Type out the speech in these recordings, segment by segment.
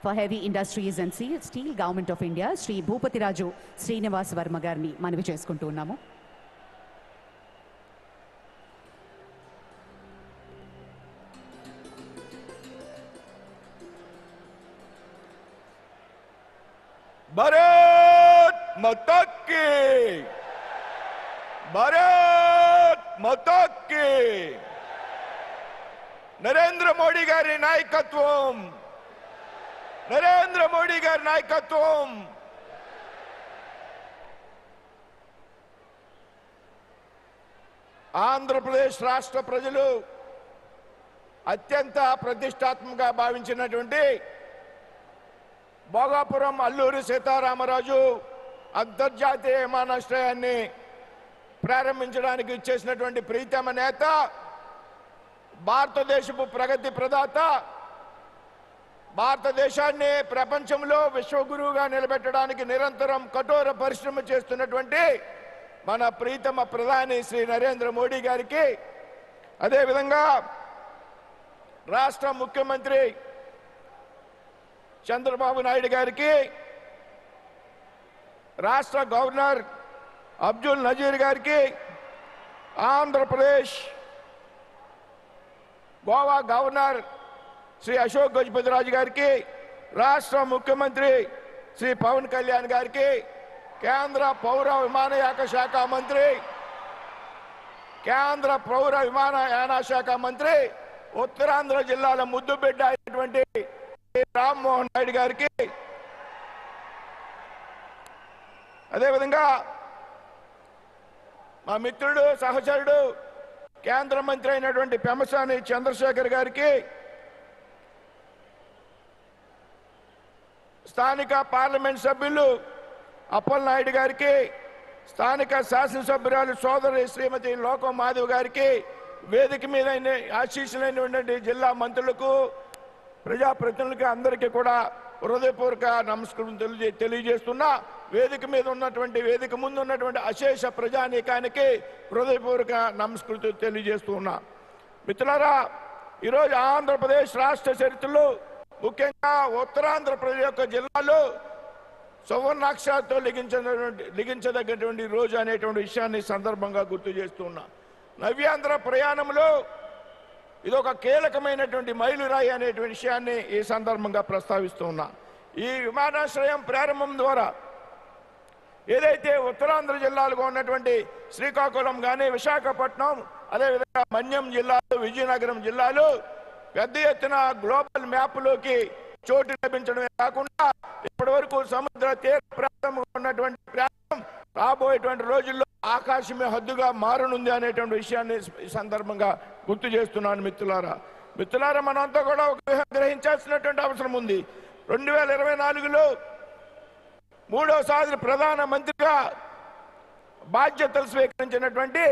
for Heavy Industries and Steel, Government of India, Sri Bhupatiraju Srinivas Verma గారిని మనవి చేసుకుంటూ ఉన్నాము. भारत माता की, भारत माता की, नरेंद्र मोदी गारी नायकत्वम, नरेंद्र मोदी गारी नायकत्वम ఆంధ్రప్రదేశ్ రాష్ట్ర ప్రజలు అత్యంత ప్రతిష్టాత్మకంగా భావించినటువంటి భోగాపురం అల్లూరి సీతారామరాజు అంతర్జాతీయ విమానాశ్రయాన్ని ప్రారంభించడానికి ఇచ్చేసినటువంటి ప్రీతమ నేత, భారతదేశపు ప్రగతి ప్రదాత, భారతదేశాన్ని ప్రపంచంలో విశ్వగురువుగా నిలబెట్టడానికి నిరంతరం కఠోర పరిశ్రమ చేస్తున్నటువంటి మన ప్రీతమ ప్రధాని శ్రీ నరేంద్ర మోడీ గారికి, అదేవిధంగా రాష్ట్ర ముఖ్యమంత్రి చంద్రబాబు నాయుడు గారికి, రాష్ట్ర గవర్నర్ అబ్దుల్ నజీర్ గారికి, ఆంధ్రప్రదేశ్ గోవా గవర్నర్ శ్రీ అశోక్ గజపతిరాజు గారికి, రాష్ట్ర ముఖ్యమంత్రి శ్రీ పవన్ కళ్యాణ్ గారికి, కేంద్ర పౌర విమానయాన శాఖ మంత్రి, కేంద్ర పౌర విమానయాన శాఖ మంత్రి, ఉత్తరాంధ్ర జిల్లాల ముద్దుబిడ్డ అయినటువంటి రామ్మోహన్ నాయుడు గారికి, అదేవిధంగా మా మిత్రుడు సహచరుడు కేంద్ర మంత్రి అయినటువంటి పెమ్మసాని చంద్రశేఖర్ గారికి, స్థానిక పార్లమెంట్ సభ్యులు అప్పలనాయుడు గారికి, స్థానిక శాసనసభ్యురాలు సోదరి శ్రీమతి లోకం మాధవ్ గారికి, వేదిక మీద ఆశీస్సులైనటువంటి జిల్లా మంత్రులకు, ప్రజాప్రతినిధులకి అందరికీ కూడా హృదయపూర్వక నమస్కారం తెలియజేస్తున్నా. వేదిక మీద ఉన్నటువంటి, వేదిక ముందు ఉన్నటువంటి అశేష ప్రజానీకానికి హృదయపూర్వక నమస్కృతులు తెలియజేస్తున్నా. మిత్రులారా, ఈరోజు ఆంధ్రప్రదేశ్ రాష్ట్ర చరిత్రలో ముఖ్యంగా ఉత్తరాంధ్ర ప్రజల యొక్క జిల్లాలో సువర్ణాక్షరాలతో లిఖించదగ్గటువంటి రోజు అనేటువంటి విషయాన్ని సందర్భంగా గుర్తు చేస్తున్నా. నవ్యాంధ్ర ప్రయాణంలో ఇదొక కీలకమైనటువంటి మైలురాయి అనేటువంటి విషయాన్ని ఈ సందర్భంగా ప్రస్తావిస్తున్నా. ఈ విమానాశ్రయం ప్రారంభం ద్వారా ఏదైతే ఉత్తరాంధ్ర జిల్లాలుగా ఉన్నటువంటి శ్రీకాకుళం కానీ, విశాఖపట్నం, అదేవిధంగా మన్యం జిల్లాలు, విజయనగరం జిల్లాలు పెద్ద ఎత్తున గ్లోబల్ మ్యాప్లోకి చోటు లభించడమే కాకుండా ఇప్పటి వరకు సముద్ర తీర ప్రాంతంలో ఉన్నటువంటి ప్రాంతం రాబోయేటువంటి రోజుల్లో ఆకాశమే హద్దుగా మారనుంది అనేటువంటి విషయాన్ని ఈ సందర్భంగా గుర్తు చేస్తున్నాను. మిత్రులారా, మనంతా కూడా ఒక గ్రహించాల్సినటువంటి అవసరం ఉంది. 2024లో మూడోసారి ప్రధాన మంత్రిగా బాధ్యతలు స్వీకరించినటువంటి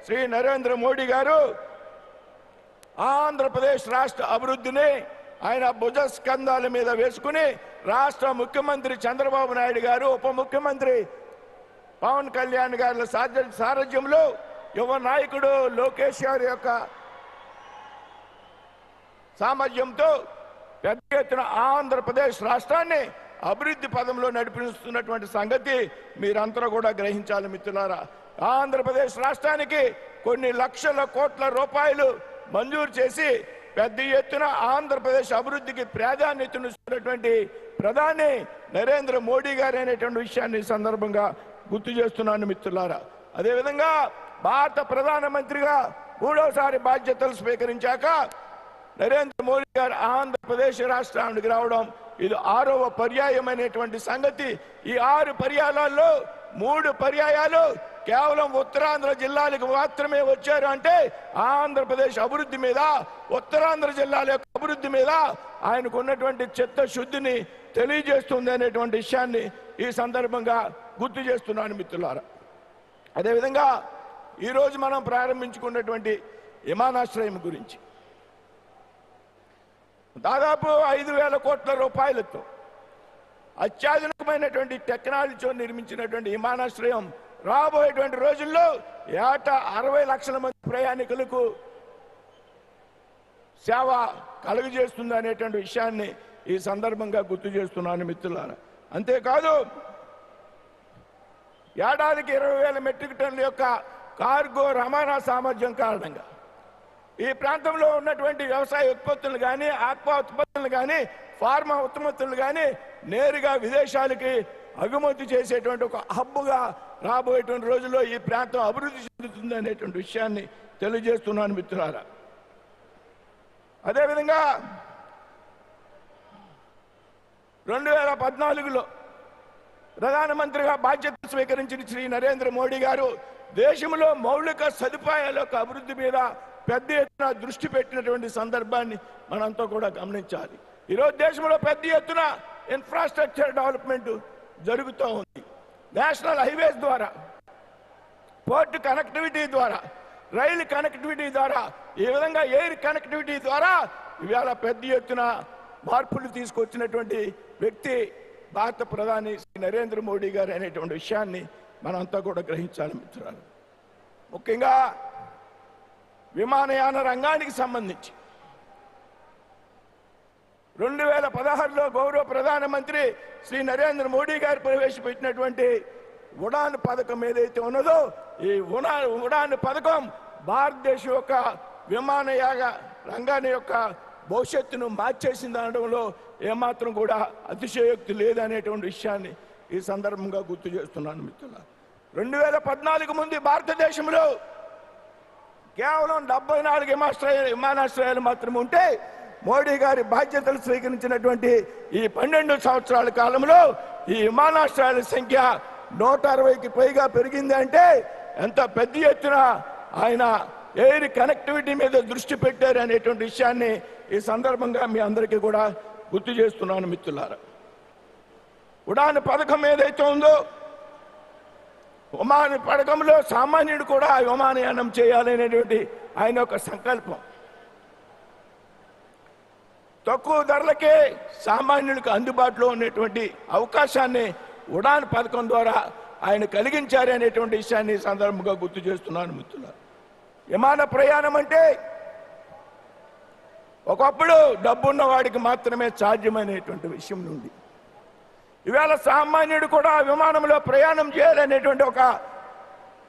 శ్రీ నరేంద్ర మోడీ గారు ఆంధ్రప్రదేశ్ రాష్ట్ర అభివృద్ధిని ఆయన భుజ స్కంధాల మీద వేసుకుని రాష్ట్ర ముఖ్యమంత్రి చంద్రబాబు నాయుడు గారు, ఉప ముఖ్యమంత్రి పవన్ కళ్యాణ్ గారి సారథ్యంలో యువ నాయకుడు లోకేష్ గారి యొక్క సామర్థ్యంతో పెద్ద ఎత్తున ఆంధ్రప్రదేశ్ రాష్ట్రాన్ని అభివృద్ధి పదంలో నడిపిస్తున్నటువంటి సంగతి మీరంతా కూడా గ్రహించాలి. మిత్రులారా, ఆంధ్రప్రదేశ్ రాష్ట్రానికి కొన్ని లక్షల కోట్ల రూపాయలు మంజూరు చేసి పెద్ద ఎత్తున ఆంధ్రప్రదేశ్ అభివృద్ధికి ప్రాధాన్యతనిస్తున్నటువంటి ప్రధాని నరేంద్ర మోడీ గారు అనేటువంటి విషయాన్ని సందర్భంగా గుర్తు చేస్తున్నాను. మిత్రులారా, అదేవిధంగా భారత ప్రధానమంత్రిగా మూడోసారి బాధ్యతలు స్వీకరించాక నరేంద్ర మోడీ గారు ఆంధ్రప్రదేశ్ రాష్ట్రానికి రావడం ఇది 6వ పర్యాయమైనటువంటి సంగతి. ఈ 6 పర్యాయాలలో 3 పర్యాయాలు కేవలం ఉత్తరాంధ్ర జిల్లాలకు మాత్రమే వచ్చారు. అంటే ఆంధ్రప్రదేశ్ అభివృద్ధి మీద, ఉత్తరాంధ్ర జిల్లాల యొక్క అభివృద్ధి మీద ఆయనకు ఉన్నటువంటి చిత్తశుద్ధిని తెలియజేస్తుంది అనేటువంటి విషయాన్ని ఈ సందర్భంగా గుర్తు చేస్తున్నాను. మిత్రులారా, అదేవిధంగా ఈరోజు మనం ప్రారంభించుకున్నటువంటి విమానాశ్రయం గురించి దాదాపు 5,000 కోట్ల రూపాయలతో అత్యాధునికమైనటువంటి టెక్నాలజీతో నిర్మించినటువంటి విమానాశ్రయం రాబోయేటువంటి రోజుల్లో ఏటా 60 లక్షల మంది ప్రయాణికులకు సేవ కలుగజేస్తుంది అనేటువంటి విషయాన్ని ఈ సందర్భంగా గుర్తు చేస్తున్నాను మిత్రులారా. అంతేకాదు ఏడాదికి 20,000 మెట్రిక్ టన్నుల యొక్క కార్గో రవాణా సామర్థ్యం కారణంగా ఈ ప్రాంతంలో ఉన్నటువంటి వ్యవసాయ ఉత్పత్తులు కానీ ఆక్వా ఉత్పత్తులు కానీ ఫార్మా ఉత్పత్తులు కానీ నేరుగా విదేశాలకి అగుమతి చేసేటువంటి ఒక హబ్బుగా రాబోయేటువంటి రోజుల్లో ఈ ప్రాంతం అభివృద్ధి చెందుతుంది అనేటువంటి విషయాన్ని తెలియజేస్తున్నాను మిత్రులారా. అదేవిధంగా 2014లో ప్రధానమంత్రిగా బాధ్యతలు స్వీకరించిన శ్రీ నరేంద్ర మోడీ గారు దేశంలో మౌలిక సదుపాయాల యొక్క అభివృద్ధి మీద పెద్ద ఎత్తున దృష్టి పెట్టినటువంటి సందర్భాన్ని మనంతా కూడా గమనించాలి. ఈరోజు దేశంలో పెద్ద ఎత్తున ఇన్ఫ్రాస్ట్రక్చర్ డెవలప్మెంట్ జరుగుతూ ఉంది. నేషనల్ హైవేస్ ద్వారా, పోర్ట్ కనెక్టివిటీ ద్వారా, రైలు కనెక్టివిటీ ద్వారా, ఈ విధంగా ఎయిర్ కనెక్టివిటీ ద్వారా ఇవాళ పెద్ద ఎత్తున మార్పులు తీసుకొచ్చినటువంటి వ్యక్తి భారత ప్రధాని శ్రీ నరేంద్ర మోడీ గారు అనేటువంటి విషయాన్ని మనంతా కూడా గ్రహించాలి మిత్రులారా. ముఖ్యంగా విమానయాన రంగానికి సంబంధించి 2016లో గౌరవ ప్రధానమంత్రి శ్రీ నరేంద్ర మోడీ గారు ప్రవేశపెట్టినటువంటి ఉడాన్ పథకం ఏదైతే ఉన్నదో, ఈ ఉడాన్ పథకం భారతదేశం యొక్క విమానయాన రంగాన్ని యొక్క భవిష్యత్తును మార్చేసింది అనడంలో ఏమాత్రం కూడా అతిశయోక్తి లేదనేటువంటి విషయాన్ని ఈ సందర్భంగా గుర్తు చేస్తున్నాను మిత్రులారా. 2014 ముందు భారతదేశంలో కేవలం 74 విమానాశ్రయాలు మాత్రమే ఉంటే మోడీ గారి బాధ్యతలు స్వీకరించినటువంటి ఈ 12 సంవత్సరాల కాలంలో ఈ విమానాశ్రయాల సంఖ్య 160కి పైగా పెరిగింది. అంటే ఎంత పెద్ద ఎత్తున ఆయన ఎయిర్ కనెక్టివిటీ మీద దృష్టి పెట్టారు అనేటువంటి విషయాన్ని ఈ సందర్భంగా మీ అందరికీ కూడా గుర్తు చేస్తున్నాను మిత్రులారా. ఉడాన్ పథకం ఏదైతే ఉందో, విమాన పథకంలో సామాన్యుడు కూడా విమానయానం చేయాలనేటువంటి ఆయన యొక్క సంకల్పం. తక్కువ ధరలకే సామాన్యులకు అందుబాటులో ఉన్నటువంటి అవకాశాన్ని ఉడాన్ పథకం ద్వారా ఆయన కలిగించారు అనేటువంటి విషయాన్ని ఈ సందర్భంగా గుర్తు చేస్తున్నాను మిత్రులారా. విమాన ప్రయాణం అంటే ఒకప్పుడు డబ్బున్న వాడికి మాత్రమే సాధ్యమైనటువంటి విషయం నుండి ఇవాళ సామాన్యుడు కూడా విమానంలో ప్రయాణం చేయాలనేటువంటి ఒక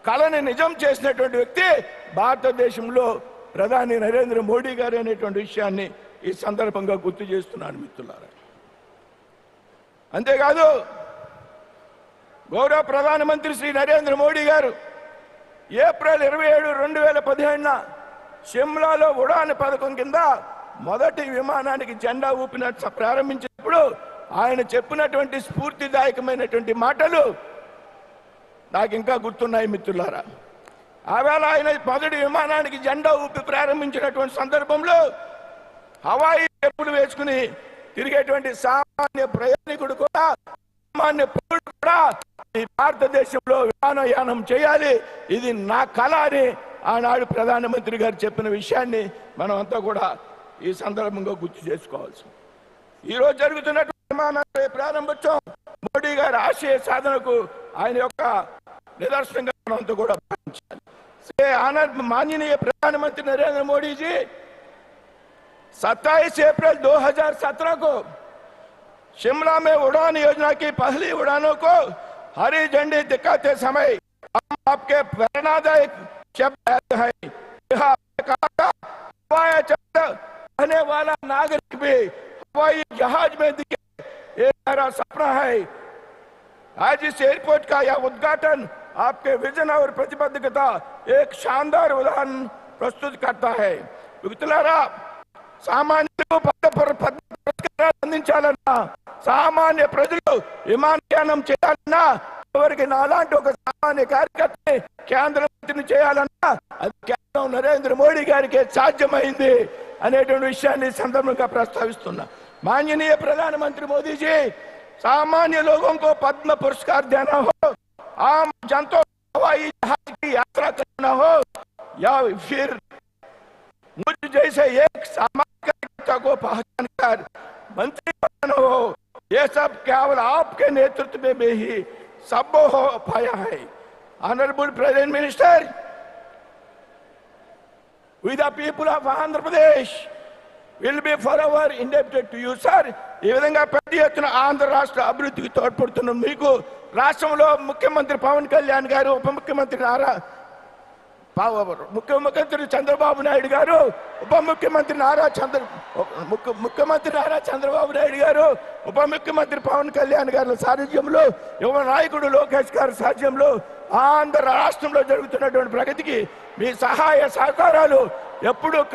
కళని నిజం చేసినటువంటి వ్యక్తి భారతదేశంలో ప్రధాని నరేంద్ర మోడీ గారు అనేటువంటి విషయాన్ని ఈ సందర్భంగా గుర్తు చేస్తున్నాను మిత్రులారా. అంతేకాదు గౌరవ ప్రధానమంత్రి శ్రీ నరేంద్ర మోడీ గారు ఏప్రిల్ 27, 2017 షిమ్లాలో ఉడాన్ పథకం కింద మొదటి విమానానికి జెండా ప్రారంభించినప్పుడు ఆయన చెప్పినటువంటి స్ఫూర్తిదాయకమైనటువంటి మాటలు నాకు ఇంకా గుర్తున్నాయి మిత్రులారా. ఆవేళ ఆయన మొదటి విమానానికి జెండా ఊపి ప్రారంభించినటువంటి సందర్భంలో హవాయి చెప్పులు వేసుకుని తిరిగేటువంటి సామాన్య ప్రయాణికుడు కూడా, సామాన్య పౌరుడు కూడా ఈ భారతదేశంలో విమానయానం చేయాలి, ఇది నా కళ అని ఆనాడు ప్రధానమంత్రి గారు చెప్పిన విషయాన్ని మనం అంతా కూడా ఈ సందర్భంగా గుర్తు చేసుకోవాల్సి. ఈరోజు జరుగుతున్నటువంటి విమానాశ్రయ ప్రారంభోత్సవం మోడీ గారి ఆశయ సాధనకు ఆయన యొక్క निदर्शन से आनंद माननीय प्रधानमंत्री नरेंद्र मोदी जी 27 अप्रैल 2017 को शिमला में उड़ान योजना की पहली उड़ानों को हरी झंडी दिखाते समय हम आपके प्रेरणादायक शब्द है। हवाई रहने वाला नागरिक भी हवाई जहाज में दिखे, ये मेरा सपना है। आज इस एयरपोर्ट का यह उद्घाटन आपके विजन और प्रतिबद्धता एक शानदार उदाहरण प्रस्तुत करता है। मित्रुलारा సామాన్యులకు అందించాలన్నా సామాన్య ప్రజలు విమానయానం చేయాలన్నా ఎవరికి నాలాంటి ఒక సామాన్య కార్యకర్తని కేంద్ర మంత్రిని చేయాలన్నా అది కేవలం నరేంద్ర మోడీ గారికి సాధ్యమైంది అనేటువంటి విషయాన్ని సందర్భంగా ప్రస్తావిస్తున్నా। माननीय प्रधानमंत्री मोदी जी, सामान्य लोगों को पद्म पुरस्कार देना हो, आम जनता हवाई जहाज की यात्रा करना हो या फिर मुझ जैसे एक सामान्य कार्यकर्ता को पहचान कर मंत्री बनना हो, ये सब केवल आपके नेतृत्व में ही संभव हो पाया है। Honourable president minister, with the people of Andhra Pradesh, will be for ever indebted to you sir. ఈ విధంగా పెద్ద ఎత్తున ఆంధ్ర రాష్ట్ర అభివృద్ధికి తోడ్పడుతున్న మీకు రాష్ట్రంలో ముఖ్యమంత్రి పవన్ కళ్యాణ్ గారు, ఉప ముఖ్యమంత్రి ముఖ్యమంత్రి చంద్రబాబు నాయుడు గారు, ముఖ్యమంత్రి నారా చంద్రబాబు నాయుడు గారు, ఉప ముఖ్యమంత్రి పవన్ కళ్యాణ్ గారి సారథ్యంలో, యువ నాయకుడు లోకేష్ గారి సారథ్యంలో ఆంధ్ర రాష్ట్రంలో జరుగుతున్నటువంటి ప్రగతికి మీ సహాయ సహకారాలు ఎప్పుడూ